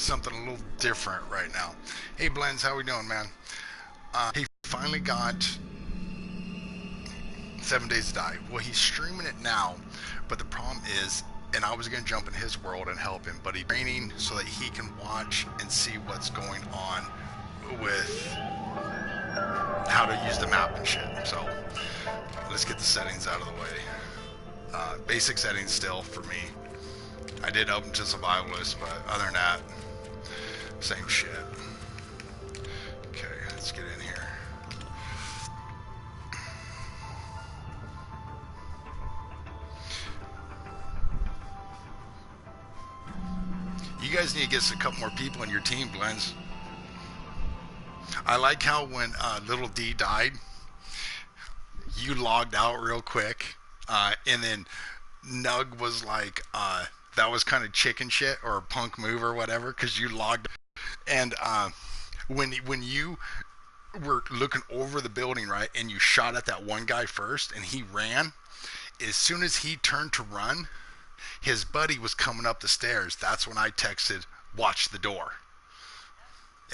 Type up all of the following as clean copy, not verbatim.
something a little different right now. Hey, Blends, how we doing, man? He finally got 7 Days to Die. Well, he's streaming it now, but the problem is, and I was gonna jump in his world and help him, but he's training so that he can watch and see what's going on with how to use the map and shit. So let's get the settings out of the way. Basic settings still for me. I did up to survivalist, but other than that, same shit. Okay, let's get in here. You guys need to get a couple more people in your team, Blends. I like how when Little D died, you logged out real quick, and then Nug was like, that was kind of chicken shit or a punk move or whatever, because you logged. And when you were looking over the building, right, and you shot at that one guy first, and he ran, as soon as he turned to run, his buddy was coming up the stairs. That's when I texted, watch the door.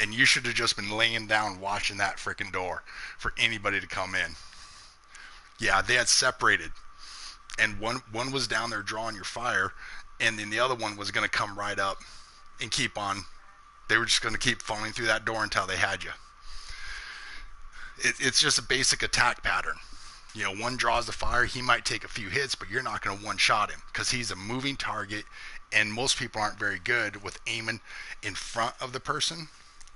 And you should have just been laying down watching that freaking door for anybody to come in. Yeah, they had separated. And one was down there drawing your fire, and then the other one was going to come right up and keep on. They were just going to keep falling through that door until they had you. It's just a basic attack pattern. You know, one draws the fire, he might take a few hits, but you're not going to one-shot him because he's a moving target, and most people aren't very good with aiming in front of the person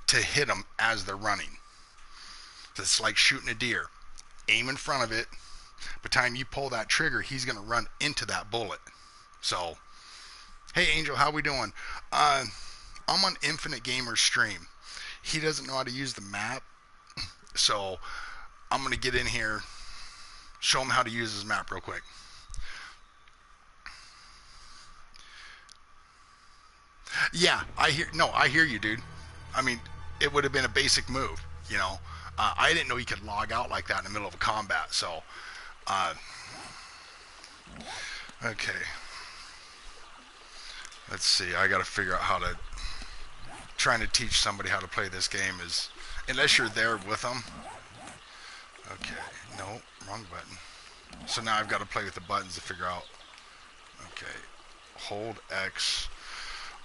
to hit them as they're running. So it's like shooting a deer. Aim in front of it. By the time you pull that trigger, he's going to run into that bullet. So, hey Angel, how we doing? I'm on Infinite Gamer's stream. He doesn't know how to use the map, so I'm going to get in here, show him how to use his map real quick. Yeah, I hear you, dude. I mean, it would have been a basic move, you know. I didn't know you could log out like that in the middle of a combat, so okay. Let's see, I gotta figure out how to, trying to teach somebody how to play this game is, unless you're there with them. Okay, no, wrong button. So now I've got to play with the buttons to figure out, okay, hold X,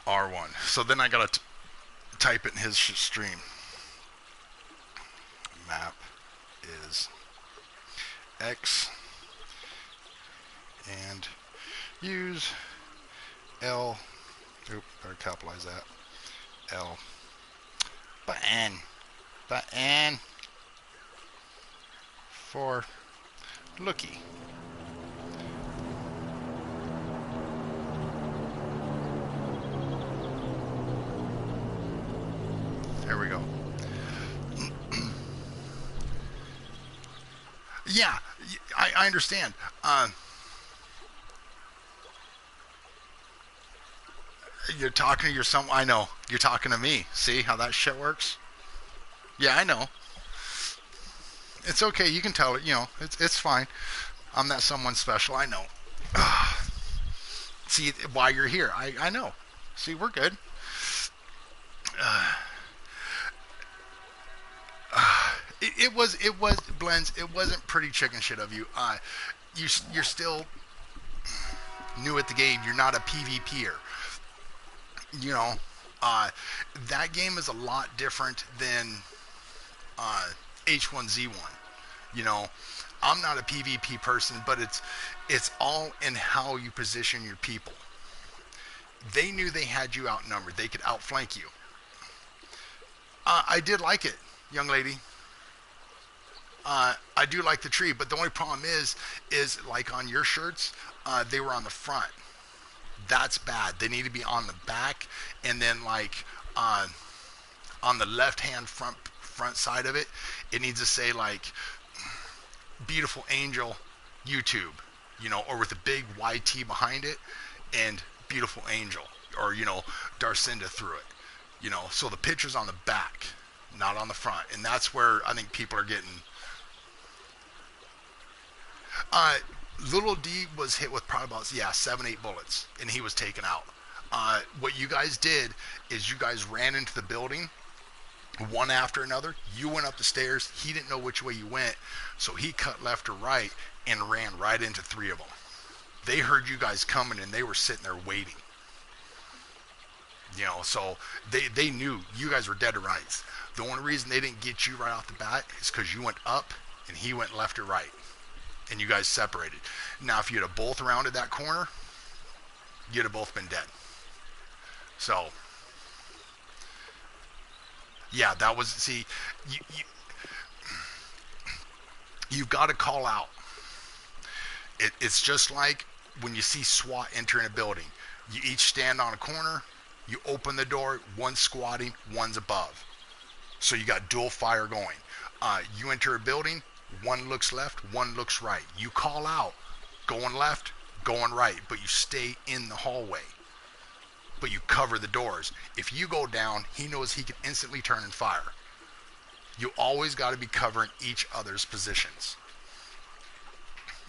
R1. So then I gotta type it in his stream. Map is X and use L. Oop, better capitalize that. L. Button for looky. There we go. Yeah, I understand. You're talking to your son. I know. You're talking to me. See how that shit works? Yeah, I know. It's okay. You can tell it. You know, it's fine. I'm not someone special. I know. See why you're here. I know. See, we're good. It was Blends. It wasn't pretty chicken shit of you. You're still new at the game. You're not a PvPer. You know, that game is a lot different than H1Z1. You know, I'm not a PvP person, but it's all in how you position your people. They knew they had you outnumbered. They could outflank you. I did like it, young lady. I do like the tree, but the only problem is like on your shirts, they were on the front. That's bad. They need to be on the back, and then like on the left-hand front side of it, it needs to say like Beautiful Angel YouTube, you know, or with a big YT behind it, and Beautiful Angel, or you know, Darcinda through it, you know. So the picture's on the back, not on the front, and that's where I think people are getting. Little D was hit with probably about 7-8 bullets, and he was taken out. What you guys did is you guys ran into the building one after another. You went up the stairs. He didn't know which way you went, so he cut left or right and ran right into three of them. They heard you guys coming and they were sitting there waiting. So they knew you guys were dead to rights. The only reason they didn't get you right off the bat is because you went up and he went left or right, and you guys separated. Now, if you'd have both rounded that corner, you'd have both been dead. So, yeah, that was, see, you've got to call out. It's just like when you see SWAT entering a building. You each stand on a corner, you open the door, one's squatting, one's above. So you got dual fire going. You enter a building, one looks left, one looks right. You call out, going left, going right, but you stay in the hallway. But you cover the doors. If you go down, he knows he can instantly turn and fire. You always got to be covering each other's positions.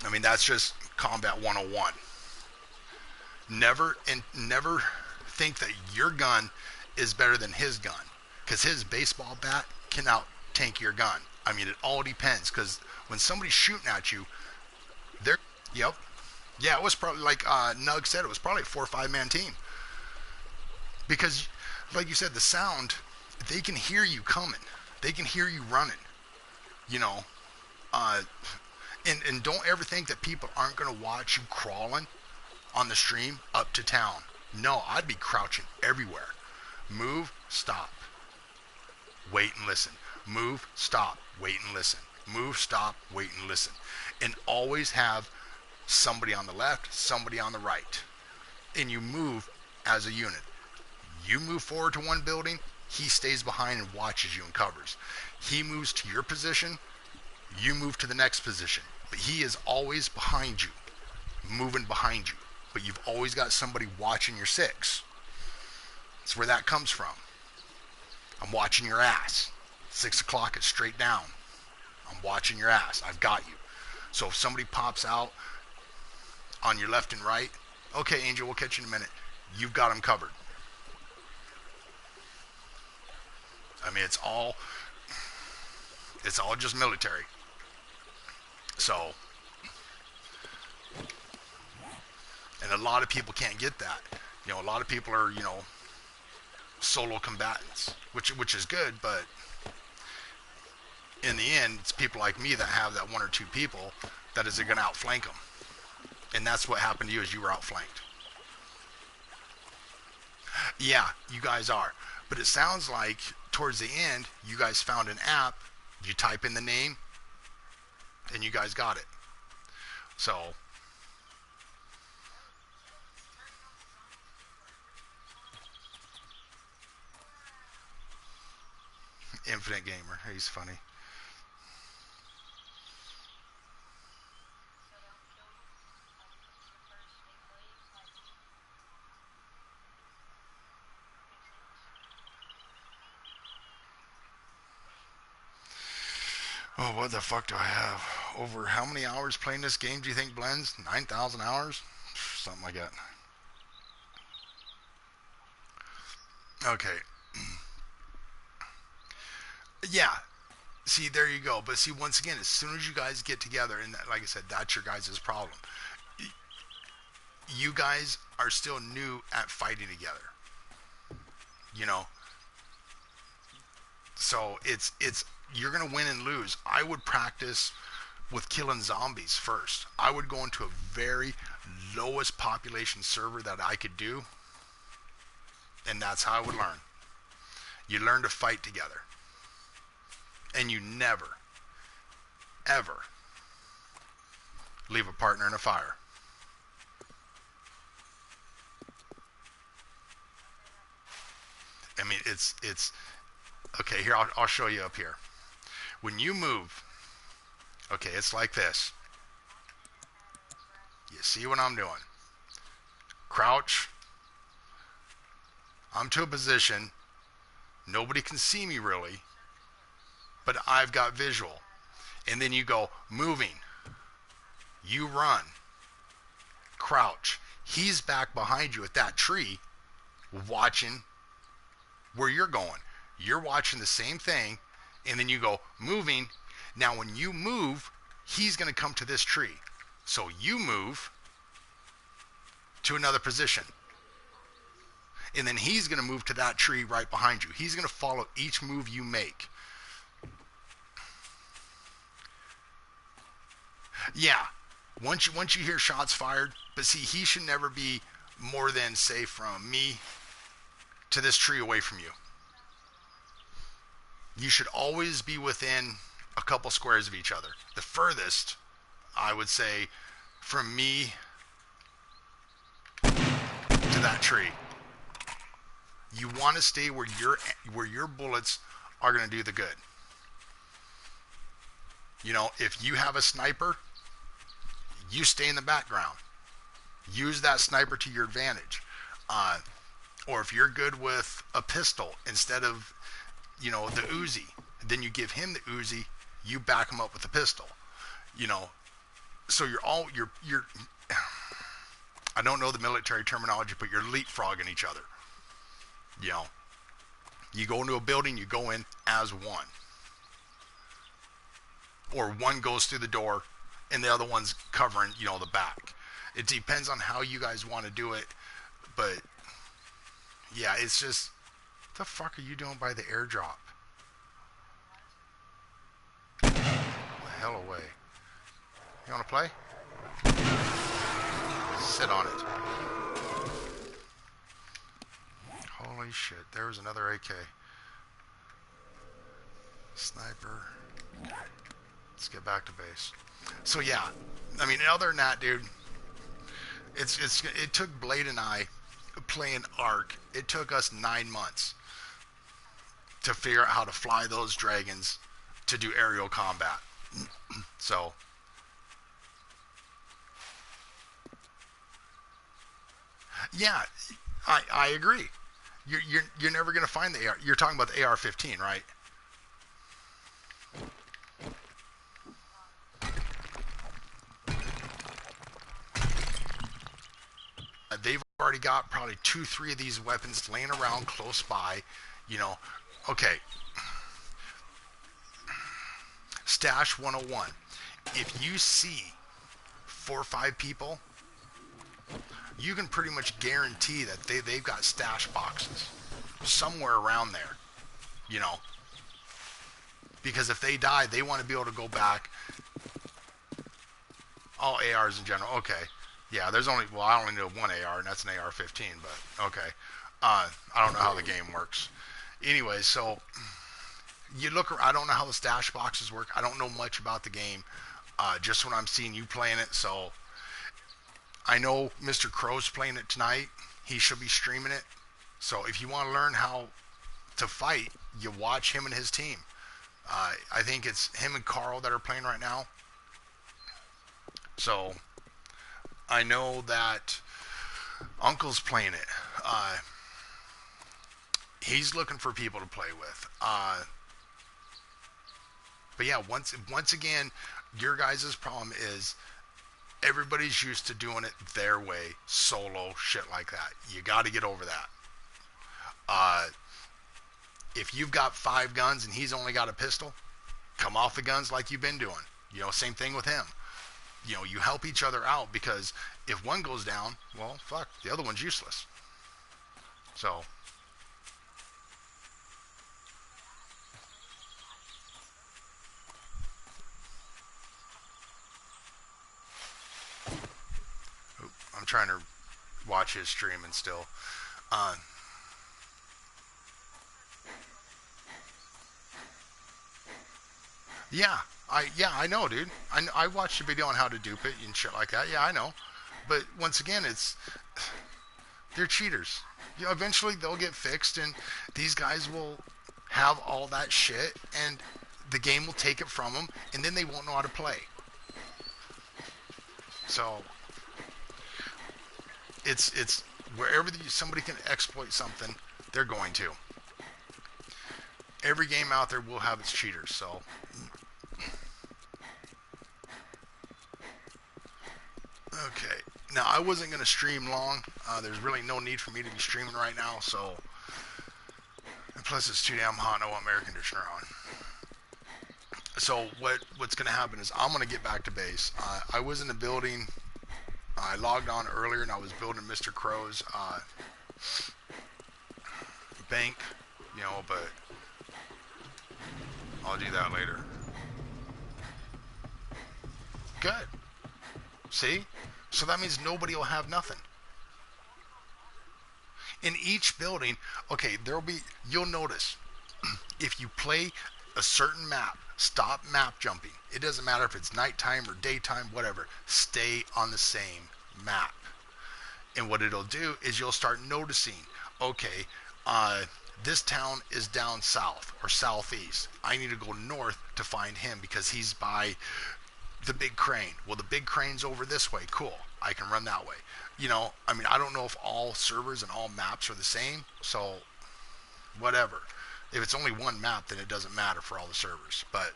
I mean, that's just combat 101. Never think that your gun is better than his gun, because his baseball bat can out tank your gun. I mean, it all depends, because when somebody's shooting at you, they're, yep. Yeah, it was probably, like Nug said, it was probably a 4 or 5 man team. Because, like you said, the sound, they can hear you coming. They can hear you running. And don't ever think that people aren't going to watch you crawling on the stream up to town. No, I'd be crouching everywhere. Move, stop. Wait and listen. Move, stop, wait and listen. Move, stop, wait and listen. And always have somebody on the left, somebody on the right. And you move as a unit. You move forward to one building, he stays behind and watches you and covers. He moves to your position, you move to the next position. But he is always behind you, moving behind you. But you've always got somebody watching your six. That's where that comes from. I'm watching your ass. 6 o'clock is straight down. I'm watching your ass. I've got you. So if somebody pops out on your left and right, okay, Angel, we'll catch you in a minute. You've got them covered. I mean, it's all just military. So, and a lot of people can't get that. A lot of people are, solo combatants, which is good, but in the end, it's people like me that have that 1 or 2 people that is going to outflank them. And that's what happened to you, is you were outflanked. Yeah, you guys are. But it sounds like towards the end, you guys found an app, you type in the name, and you guys got it. So, Infinite Gamer, he's funny. Oh, what the fuck do I have? Over how many hours playing this game do you think, Blends? 9,000 hours? Something like that. Okay. Yeah. See, there you go. But see, once again, as soon as you guys get together, and that, like I said, that's your guys' problem. You guys are still new at fighting together. So it's you're gonna win and lose. I would practice with killing zombies first. I would go into a very lowest population server that I could do, and that's how I would learn. You learn to fight together, and you never, ever leave a partner in a fire. I mean, it's okay. Here, I'll show you up here. When you move, okay, it's like this. You see what I'm doing? Crouch. I'm to a position. Nobody can see me really, but I've got visual. And then you go moving. You run. Crouch. He's back behind you at that tree. watching where you're going. You're watching the same thing, and then you go moving. Now, when you move, he's going to come to this tree. So you move to another position. And then he's going to move to that tree right behind you. He's going to follow each move you make. Yeah, once you hear shots fired, but see, he should never be more than, say, from me to this tree away from you. You should always be within a couple squares of each other. The furthest, I would say, from me to that tree. You want to stay where your bullets are going to do the good. You know, if you have a sniper, you stay in the background. Use that sniper to your advantage. Or if you're good with a pistol instead of, you know, the Uzi, then you give him the Uzi, you back him up with the pistol. You know, so you're I don't know the military terminology, but you're leapfrogging each other. You know, you go into a building, you go in as one. Or one goes through the door and the other one's covering, you know, the back. It depends on how you guys want to do it. But, yeah, it's just, what the fuck are you doing by the airdrop? Get the hell away. You want to play? Sit on it. Holy shit, there was another AK. Sniper. Let's get back to base. So yeah, I mean, other than that, dude, it took Blade and I playing Ark. It took us 9 months to figure out how to fly those dragons to do aerial combat. So yeah, I agree. You're never gonna find the AR. You're talking about the AR-15, right? They've already got probably 2-3 of these weapons laying around close by. You know, okay. Stash 101. If you see 4 or 5 people, you can pretty much guarantee that they've got stash boxes somewhere around there, you know, because if they die, they want to be able to go back. All ARs in general, okay, yeah, there's only, well, I only know one AR, and that's an AR-15, but okay, I don't know how the game works. Anyway, so you look, I don't know how the stash boxes work. I don't know much about the game, just when I'm seeing you playing it. So I know Mr. Crow's playing it tonight. He should be streaming it. So if you want to learn how to fight, you watch him and his team. I think it's him and Carl that are playing right now. So I know that Uncle's playing it. He's looking for people to play with. But yeah, once again, your guys' problem is everybody's used to doing it their way, solo, shit like that. You got to get over that. If you've got 5 guns and he's only got a pistol, come off the guns like you've been doing. You know, same thing with him. You know, you help each other out, because if one goes down, well, fuck, the other one's useless. So I'm trying to watch his stream and still. Yeah, I know, dude. I watched a video on how to dupe it and shit like that. Yeah, I know. But once again, they're cheaters. You know, eventually they'll get fixed, and these guys will have all that shit, and the game will take it from them, and then they won't know how to play. So it's wherever somebody can exploit something, they're going to. Every game out there will have its cheaters. So okay, now I wasn't going to stream long. There's really no need for me to be streaming right now, so... And plus, it's too damn hot and I want my air conditioner on. So what's going to happen is I'm going to get back to base. I was in the building. I logged on earlier, and I was building Mr. Crow's bank, you know, but I'll do that later. Good. See? So that means nobody will have nothing. In each building, okay, you'll notice, if you play a certain map, stop map jumping. It doesn't matter if it's nighttime or daytime, whatever. Stay on the same map. And what it'll do is you'll start noticing, okay, this town is down south or southeast. I need to go north to find him because he's by the big crane. Well, the big crane's over this way. Cool. I can run that way. You know, I mean, I don't know if all servers and all maps are the same, so whatever. If it's only one map, then it doesn't matter for all the servers. But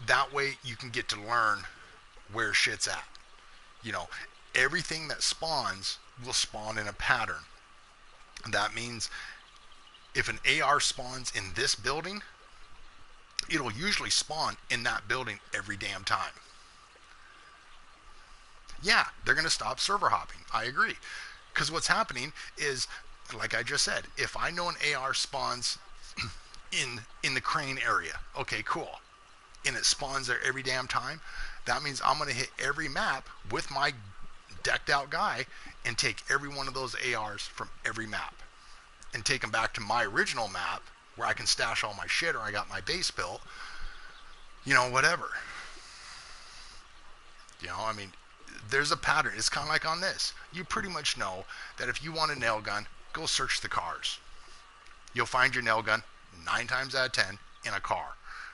that way you can get to learn where shit's at. You know, everything that spawns will spawn in a pattern. That means if an AR spawns in this building, it'll usually spawn in that building every damn time. Yeah, they're going to stop server hopping. I agree. Because what's happening is, like I just said, if I know an AR spawns in the crane area, okay, cool, and it spawns there every damn time, that means I'm going to hit every map with my decked out guy and take every one of those ARs from every map and take them back to my original map where I can stash all my shit, or I got my base built, you know, whatever. You know, I mean, there's a pattern. It's kind of like on this. You pretty much know that if you want a nail gun, go search the cars. You'll find your nail gun 9 times out of 10 in a car.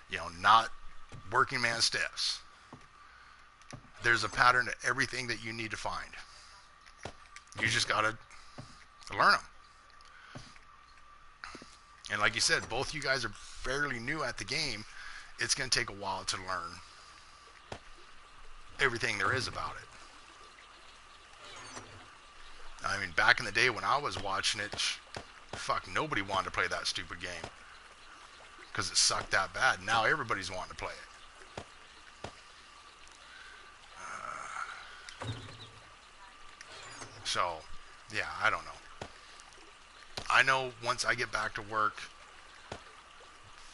You know, not working man stiffs. There's a pattern to everything that you need to find. You just got to learn them. And like you said, both you guys are fairly new at the game. It's going to take a while to learn everything there is about it. I mean, back in the day when I was watching it, fuck, nobody wanted to play that stupid game because it sucked that bad. Now everybody's wanting to play it. So, yeah, I don't know. I know once I get back to work,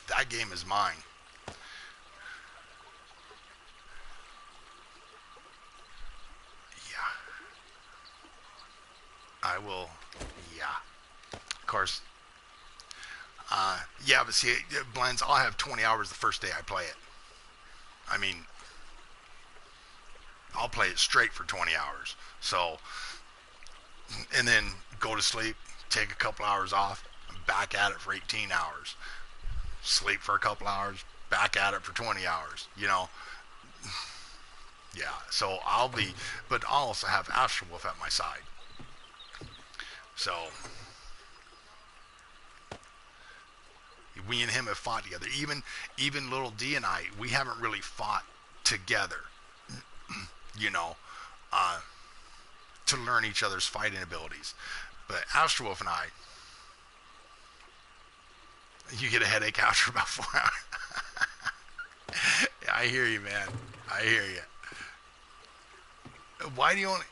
that game is mine. I will, yeah. Of course, yeah, but see, it blends. I'll have 20 hours the first day I play it. I mean, I'll play it straight for 20 hours. So, and then go to sleep, take a couple hours off, back at it for 18 hours. Sleep for a couple hours, back at it for 20 hours, you know. Yeah, so but I'll also have Astro Wolf at my side. So, we and him have fought together. Even Little D and I, we haven't really fought together, you know, to learn each other's fighting abilities. But Astro Wolf and I, you get a headache after about 4 hours. I hear you, man. I hear you. Why do you only...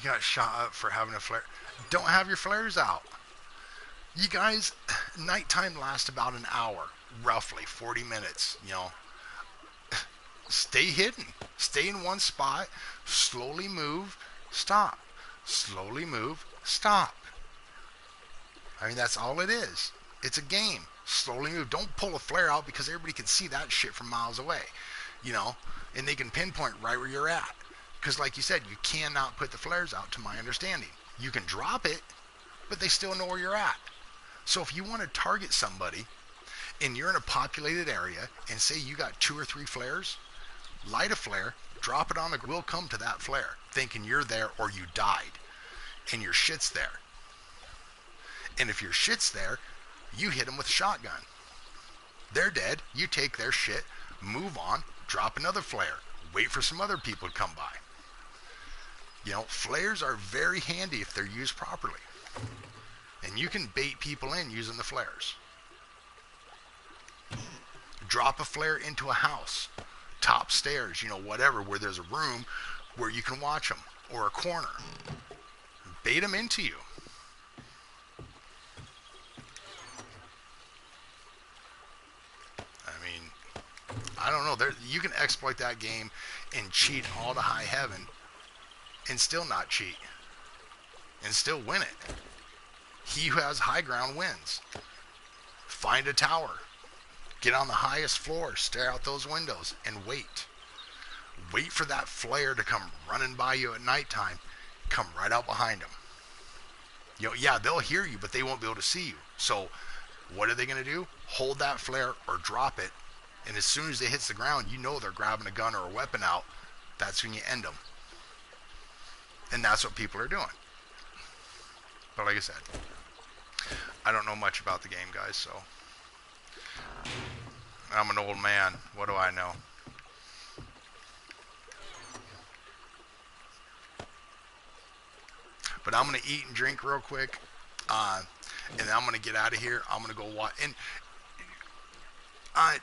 You got shot up for having a flare. Don't have your flares out. You guys, nighttime lasts about an hour, roughly 40 minutes, you know. Stay hidden. Stay in one spot. Slowly move. Stop. Slowly move. Stop. I mean, that's all it is. It's a game. Slowly move. Don't pull a flare out because everybody can see that shit from miles away, you know, and they can pinpoint right where you're at. Because like you said, you cannot put the flares out, to my understanding. You can drop it, but they still know where you're at. So if you want to target somebody and you're in a populated area and say you got 2 or 3 flares, light a flare, drop it on the... We'll come to that flare thinking you're there or you died and your shit's there. And if your shit's there, you hit them with a shotgun. They're dead. You take their shit, move on, drop another flare, wait for some other people to come by. You know, flares are very handy if they're used properly. And you can bait people in using the flares. Drop a flare into a house, top stairs, you know, whatever, where there's a room where you can watch them, or a corner. Bait them into you. I mean, I don't know. You can exploit that game and cheat all to high heaven and still not cheat and still win it. He who has high ground wins. Find a tower. Get on the highest floor, stare out those windows, and wait. Wait for that flare to come running by you at nighttime. Come right out behind them. You know, yeah, they'll hear you, but they won't be able to see you. So what are they going to do? Hold that flare or drop it. And as soon as it hits the ground, you know they're grabbing a gun or a weapon out. That's when you end them. And that's what people are doing. But like I said, I don't know much about the game, guys, so I'm an old man. What do I know? But I'm going to eat and drink real quick, and then I'm going to get out of here. I'm going to go watch. And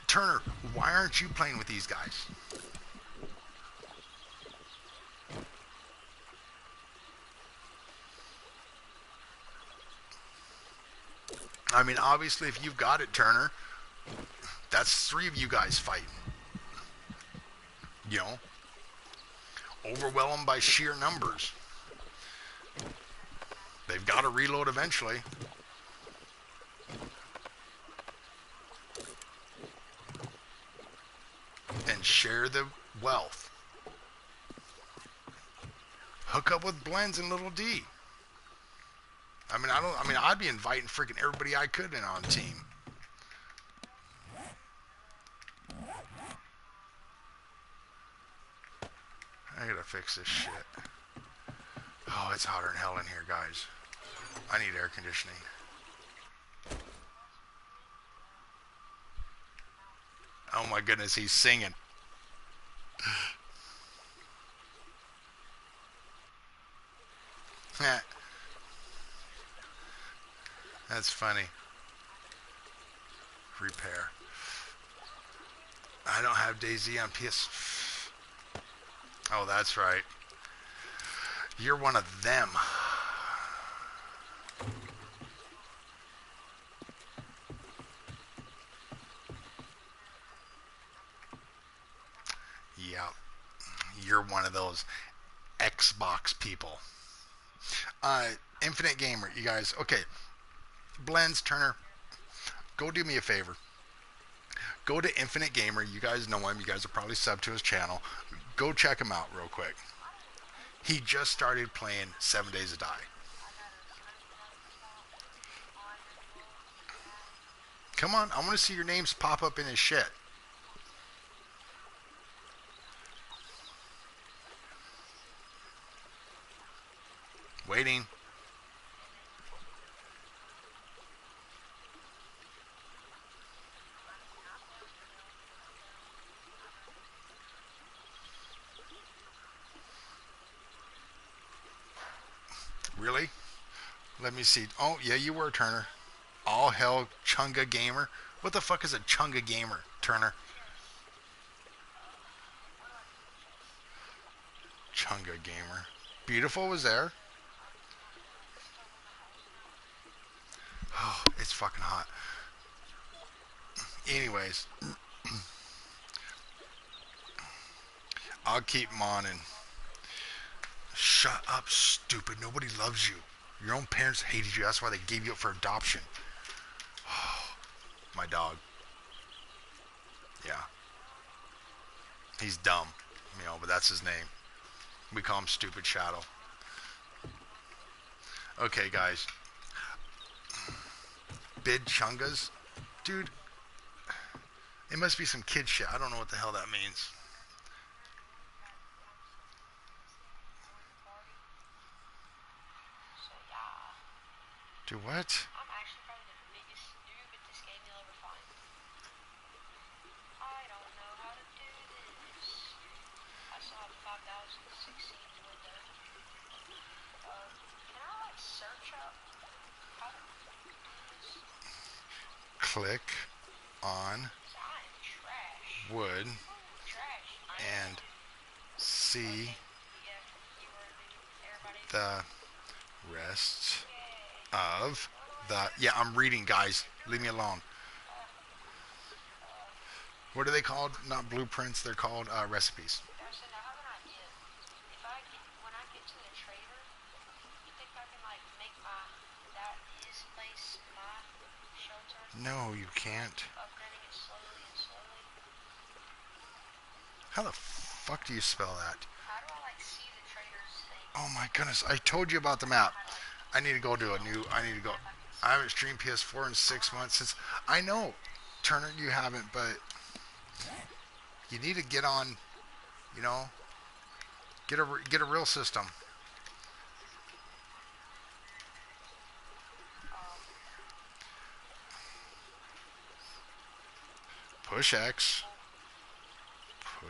Turner, why aren't you playing with these guys? I mean, obviously, if you've got it, Turner, that's 3 of you guys fighting. You know? Overwhelm them by sheer numbers. They've got to reload eventually. And share the wealth. Hook up with Blends and Little D. I'd be inviting freaking everybody I could in on the team. I gotta fix this shit. Oh, it's hotter than hell in here, guys. I need air conditioning. Oh my goodness, he's singing. That's funny. Repair. I don't have DayZ on PS. Oh, that's right. You're one of them. Yeah. You're one of those Xbox people. Infinite Gamer, you guys. Okay. Blends, Turner, go do me a favor. Go to Infinite Gamer. You guys know him. You guys are probably subbed to his channel. Go check him out real quick. He just started playing 7 Days to Die. Come on, I want to see your names pop up in his shit. Waiting. Really? Let me see. Oh, yeah, you were, Turner. All hell Chunga Gamer. What the fuck is a Chunga Gamer, Turner? Chunga Gamer. Beautiful was there. Oh, it's fucking hot. Anyways. I'll keep him on and... Shut up, stupid. Nobody loves you. Your own parents hated you. That's why they gave you up for adoption. Oh, my dog. Yeah. He's dumb, you know, but that's his name. We call him Stupid Shadow. Okay, guys. Bid Chungas? Dude, it must be some kid shit. I don't know what the hell that means. Do what? I'm actually probably the biggest noob at this game you'll ever find. I don't know how to do this. I still have 5016 window. search up? How do you do this? Click on 'Cause I am trash. wood Trash. I and am. see Yeah, you were the everybody. the rest Yay. of the. Yeah, I'm reading, guys. Leave me alone. What are they called? Not blueprints. They're called recipes. Darcinda, I have an idea. If I get when I get to the trader, you think I can like make my that his place my shelter? No, you can't. Upgrading it slowly and slowly. How the fuck do you spell that? How do I like see the trader's thing? Oh my goodness! I told you about the map. How do I need to go to a new. I need to go. I haven't streamed PS4 in 6 months since. I know, Turner, you haven't, but you need to get on. You know, get a real system. Push X.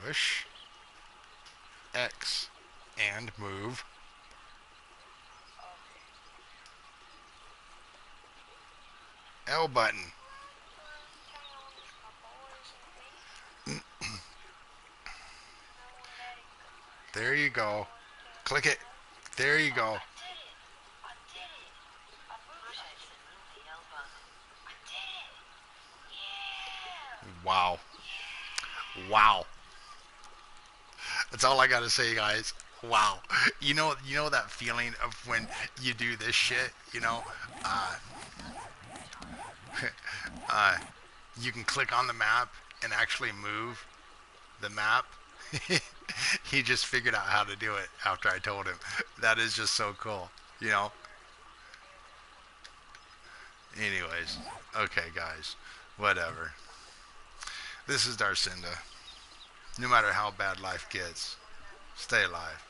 Push X and move L button. There you go. Click it. There you go. I did it! I did it! I moved the L button. I did it! Yeah! Wow. Wow. That's all I gotta say, guys. Wow. You know that feeling of when you do this shit. Uh, you can click on the map and actually move the map. He just figured out how to do it after I told him. That is just so cool. You know. Anyways, okay, guys. Whatever. This is Darcinda. No matter how bad life gets, stay alive.